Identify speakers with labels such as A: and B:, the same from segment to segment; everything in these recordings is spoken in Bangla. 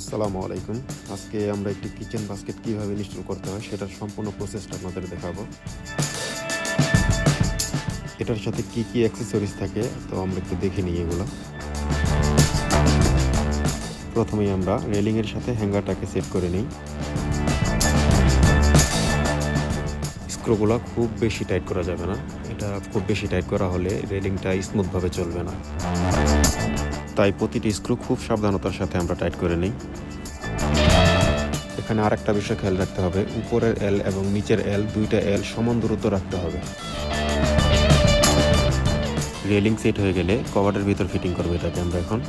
A: আসসালামু আলাইকুম। আজকে আমরা একটি কিচেন বাস্কেট কিভাবে ইনস্টল করতে হয় সেটার সম্পূর্ণ প্রসেসটা আপনাদের দেখাবো। এটার সাথে কি কি অ্যাক্সেসরিজ থাকে তো আমরা একটু দেখে নিই এগুলো। প্রথমেই আমরা রেলিং এর সাথে হ্যাঙ্গারটাকে সেট করে নিই। স্ক্রুগুলো খুব বেশি টাইট করা যাবে না। এটা খুব বেশি টাইট করা হলে রেলিংটা স্মুথভাবে চলবে না। তাই প্রতিটি স্ক্রু খুব সাবধানতার সাথে আমরা টাইট করে নিই। এখানে আরেকটা বিষয় খেয়াল রাখতে হবে, উপরের এল এবং নিচের এল দুইটা এল সমান দূরত্ব রাখতে হবে। রেলিং সেট হয়ে গেলে কভারের ভিতর ফিটিং করবো এটাকে আমরা এখন।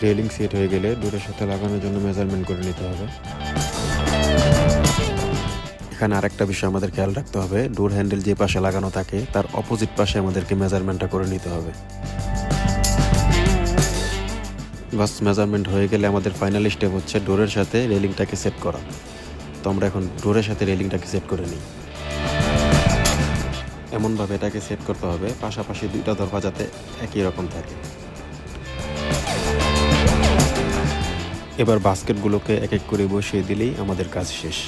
A: রেলিং সেট হয়ে গেলে ডোরের সাথে লাগানোর জন্য মেজারমেন্ট করে নিতে হবে। এখানে আরেকটা বিষয় আমাদের খেয়াল রাখতে হবে, ডোর হ্যান্ডেল যে পাশে লাগানো থাকে তার অপোজিট পাশে আমাদেরকে মেজারমেন্টটা করে নিতে হবে। বাস মেজারমেন্ট হয়ে গেলে আমাদের ফাইনাল স্টেপ হচ্ছে ডোরের সাথে রেলিংটাকে সেট করা। তো আমরা এখন ডোরের সাথে রেলিংটাকে সেট করে নিই। এমনভাবে এটাকে সেট করতে হবে পাশাপাশি দুইটা দরজা যাতে একই রকম থাকে। এবার বাস্কেটগুলোকে এক এক করে বসিয়ে দিলেই আমাদের কাজ শেষ।